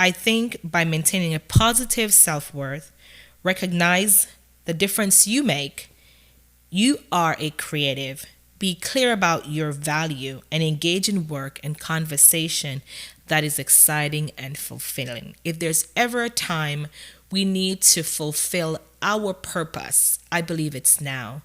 I think by maintaining a positive self-worth, recognize the difference you make. You are a creative. Be clear about your value and engage in work and conversation that is exciting and fulfilling. If there's ever a time we need to fulfill our purpose, I believe it's now.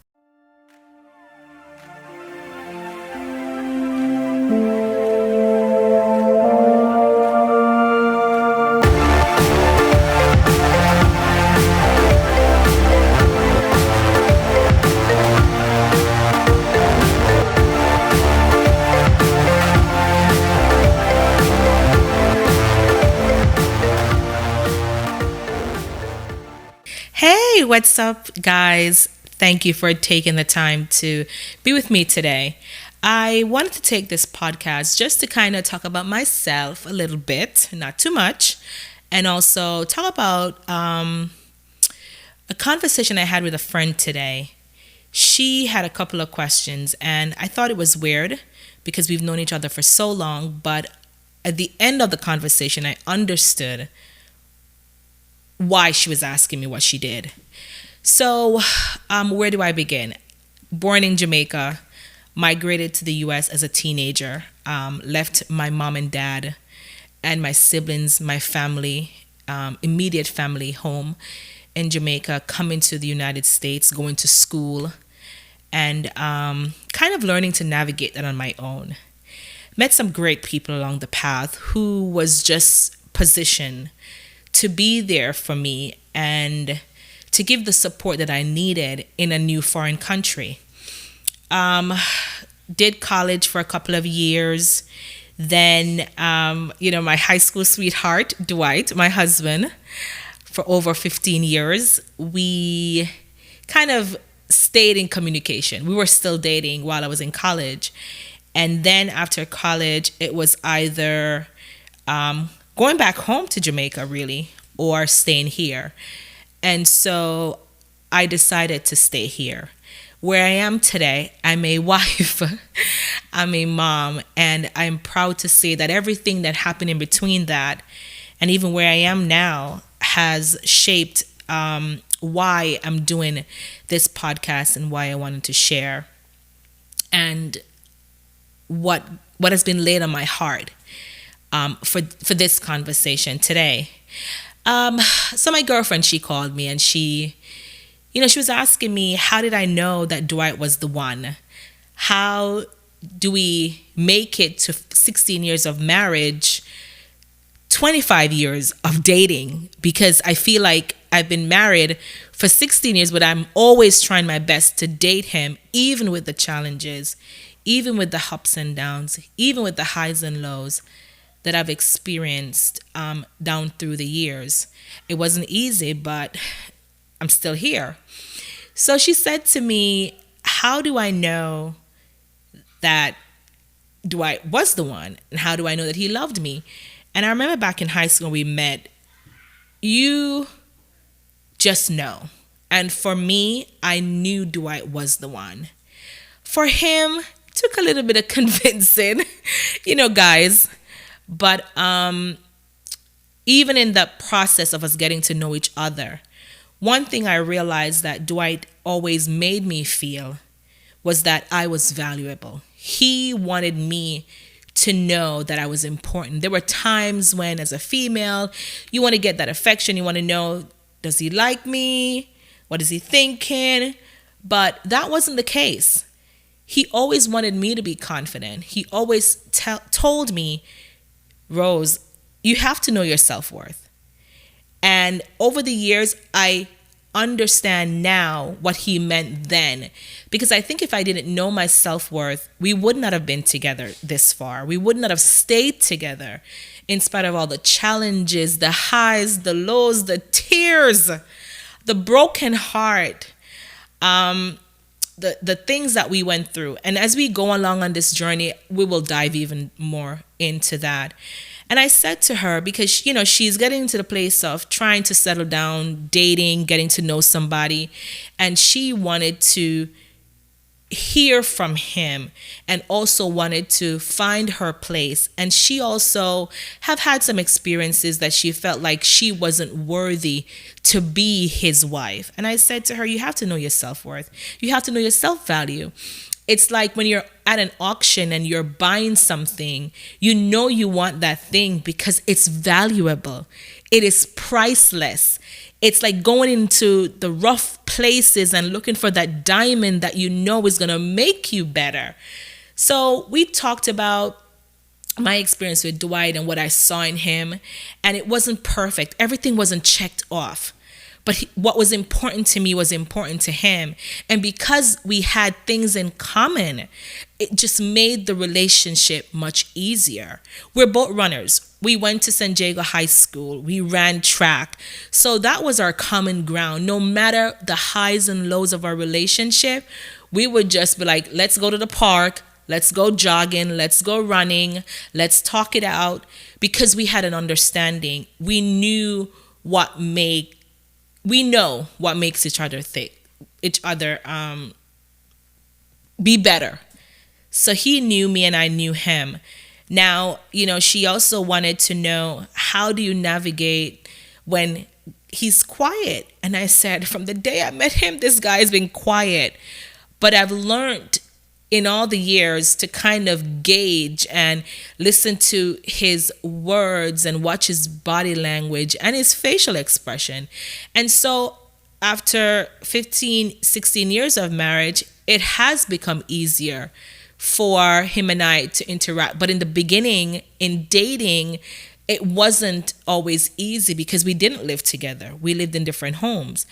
Hey, what's up, guys? Thank you for taking the time to be with me today. I wanted to take this podcast just to kind of talk about myself a little bit, not too much, and also talk about a conversation I had with a friend today. She had a couple of questions, and I thought it was weird because we've known each other for so long, but at the end of the conversation, I understood why she was asking me what she did. So, where do I begin? Born in Jamaica, migrated to the US as a teenager, left my mom and dad and my siblings, my family, immediate family home in Jamaica, coming to the United States, going to school, and kind of learning to navigate that on my own. Met some great people along the path who was just positioned to be there for me and to give the support that I needed in a new foreign country. Did college for a couple of years. Then, my high school sweetheart, Dwight, my husband, for over 15 years, we kind of stayed in communication. We were still dating while I was in college. And then after college, it was either going back home to Jamaica, really, or staying here. And so I decided to stay here. Where I am today, I'm a wife, I'm a mom, and I'm proud to say that everything that happened in between that, and even where I am now, has shaped why I'm doing this podcast and why I wanted to share, and what has been laid on my heart for this conversation today. So my girlfriend, she called me and she was asking me, how did I know that Dwight was the one? How do we make it to 16 years of marriage, 25 years of dating? Because I feel like I've been married for 16 years, but I'm always trying my best to date him, even with the challenges, even with the ups and downs, even with the highs and lows that I've experienced down through the years. It wasn't easy, but I'm still here. So she said to me, how do I know that Dwight was the one? And how do I know that he loved me? And I remember back in high school we met, you just know. And for me, I knew Dwight was the one. For him, took a little bit of convincing, guys. But even in the process of us getting to know each other, one thing I realized that Dwight always made me feel was that I was valuable. He wanted me to know that I was important. There were times when, as a female, you want to get that affection. You want to know, does he like me? What is he thinking? But that wasn't the case. He always wanted me to be confident. He always told me, Rose, you have to know your self-worth. And over the years, I understand now what he meant then. Because I think if I didn't know my self-worth, we would not have been together this far. We would not have stayed together in spite of all the challenges, the highs, the lows, the tears, the broken heart, the things that we went through. And as we go along on this journey, we will dive even more into that. And I said to her, because, she's getting to the place of trying to settle down, dating, getting to know somebody. And she wanted to hear from him and also wanted to find her place. And she also have had some experiences that she felt like she wasn't worthy to be his wife. And I said to her, you have to know your self-worth. You have to know your self-value. It's like when you're at an auction and you're buying something, you know you want that thing because it's valuable. It is priceless. It's like going into the rough places and looking for that diamond that you know is going to make you better. So we talked about my experience with Dwight and what I saw in him, and it wasn't perfect. Everything wasn't checked off. But what was important to me was important to him. And because we had things in common, it just made the relationship much easier. We're both runners. We went to San Diego High School. We ran track. So that was our common ground. No matter the highs and lows of our relationship, we would just be like, let's go to the park. Let's go jogging. Let's go running. Let's talk it out. Because we had an understanding. We know what makes each other be better. So he knew me and I knew him. Now, she also wanted to know, how do you navigate when he's quiet? And I said, from the day I met him, this guy has been quiet. But I've learned in all the years to kind of gauge and listen to his words and watch his body language and his facial expression. And so after 15, 16 years of marriage, it has become easier for him and I to interact. But in the beginning, in dating, it wasn't always easy because we didn't live together. We lived in different homes.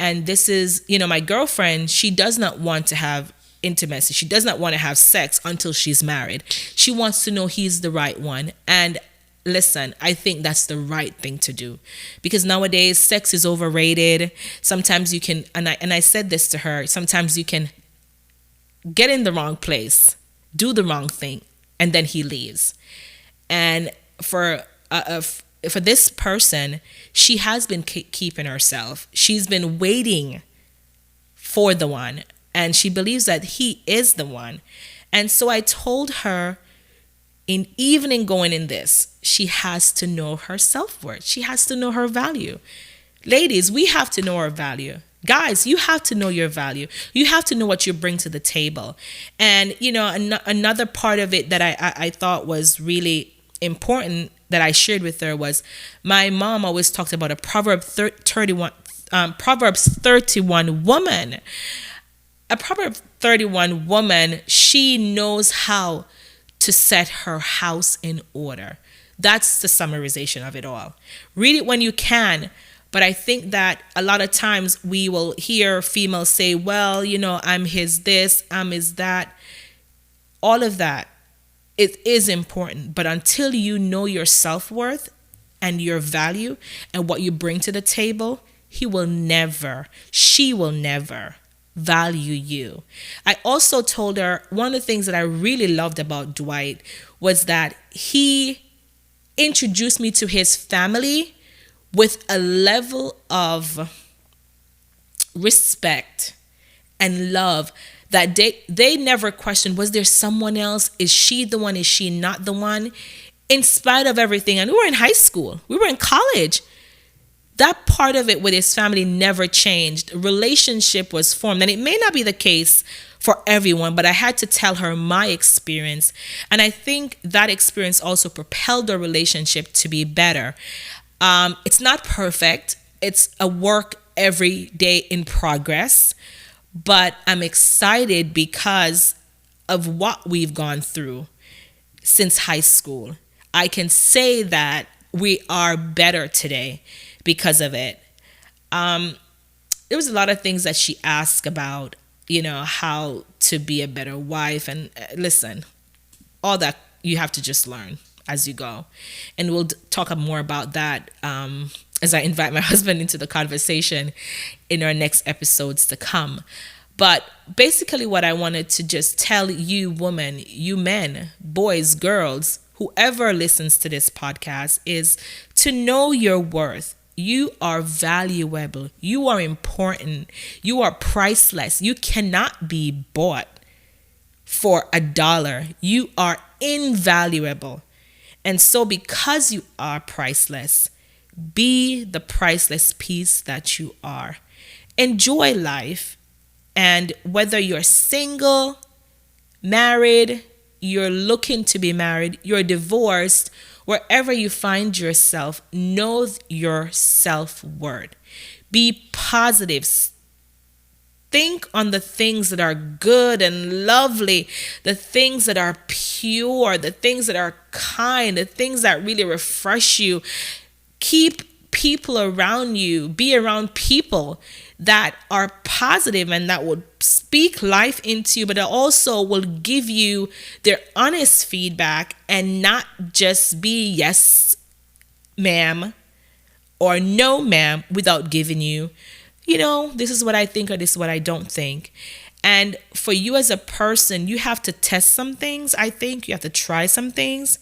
And this is, my girlfriend, she does not want to have intimacy. She does not want to have sex until she's married. She wants to know he's the right one. And listen, I think that's the right thing to do, because nowadays sex is overrated. Sometimes you can, and I said this to her, sometimes you can get in the wrong place, do the wrong thing, and then he leaves. And for this person, she has been keeping herself. She's been waiting for the one. And she believes that he is the one. And so I told her, even in going in this, she has to know her self-worth. She has to know her value. Ladies, we have to know our value. Guys, you have to know your value. You have to know what you bring to the table. And, another part of it that I thought was really important that I shared with her was, my mom always talked about a Proverbs 31 woman. A Proverbs 31 woman, she knows how to set her house in order. That's the summarization of it all. Read it when you can. But I think that a lot of times we will hear females say, well, I'm his this, I'm his that. All of that, it is important. But until you know your self-worth and your value and what you bring to the table, she will never value you. I also told her one of the things that I really loved about Dwight was that he introduced me to his family with a level of respect and love that they never questioned, was there someone else? Is she the one? Is she not the one? In spite of everything. And we were in high school. We were in college. That part of it with his family never changed. A relationship was formed. And it may not be the case for everyone, but I had to tell her my experience. And I think that experience also propelled our relationship to be better. It's not perfect. It's a work every day in progress. But I'm excited because of what we've gone through since high school. I can say that we are better today because of it. There was a lot of things that she asked about, how to be a better wife. And listen, all that you have to just learn as you go. And we'll talk more about that as I invite my husband into the conversation in our next episodes to come. But basically what I wanted to just tell you women, you men, boys, girls, whoever listens to this podcast is to know your worth. You are valuable. You are important. You are priceless. You cannot be bought. for $1. You are invaluable. And so because you are priceless, be the priceless piece that you are. Enjoy life. And whether you're single, married, you're looking to be married, you're divorced, wherever you find yourself, know your self-worth. Be positive. Think on the things that are good and lovely, the things that are pure, the things that are kind, the things that really refresh you. Keep people around you. Be around people that are positive and that would speak life into you, but also will give you their honest feedback and not just be yes, ma'am, or no, ma'am, without giving you, this is what I think or this is what I don't think. And for you as a person, you have to test some things. I think you have to try some things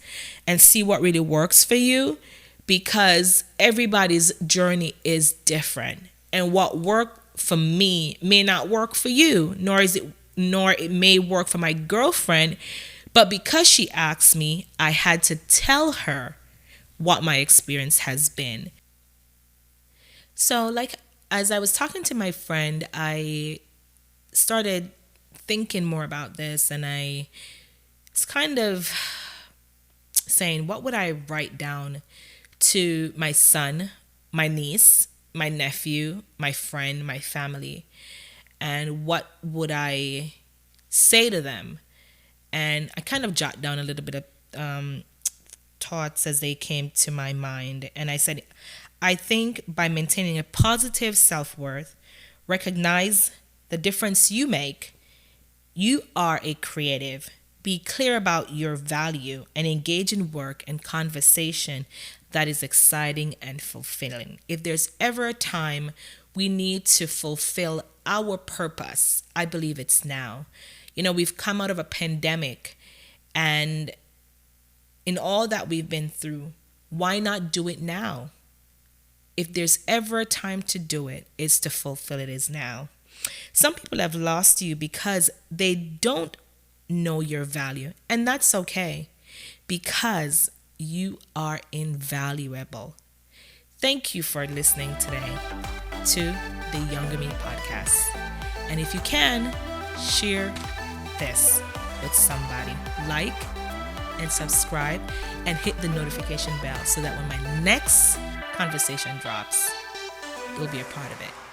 and see what really works for you, because everybody's journey is different. And what worked for me may not work for you, nor it may work for my girlfriend. But because she asked me, I had to tell her what my experience has been. So as I was talking to my friend, I started thinking more about this, and it's kind of saying, what would I write down to my son, my niece, my nephew, my friend, my family, and what would I say to them? And I kind of jot down a little bit of thoughts as they came to my mind. And I said, I think by maintaining a positive self-worth, recognize the difference you make. You are a creative. Be clear about your value and engage in work and conversation that is exciting and fulfilling. If there's ever a time we need to fulfill our purpose, I believe it's now. We've come out of a pandemic, and in all that we've been through, why not do it now? If there's ever a time to do it, it's to fulfill it is now. Some people have lost you because they don't know your value, and that's okay, because you are invaluable. Thank you for listening today to the Younger Me podcast. And if you can, share this with somebody. Like and subscribe and hit the notification bell so that when my next conversation drops, you'll be a part of it.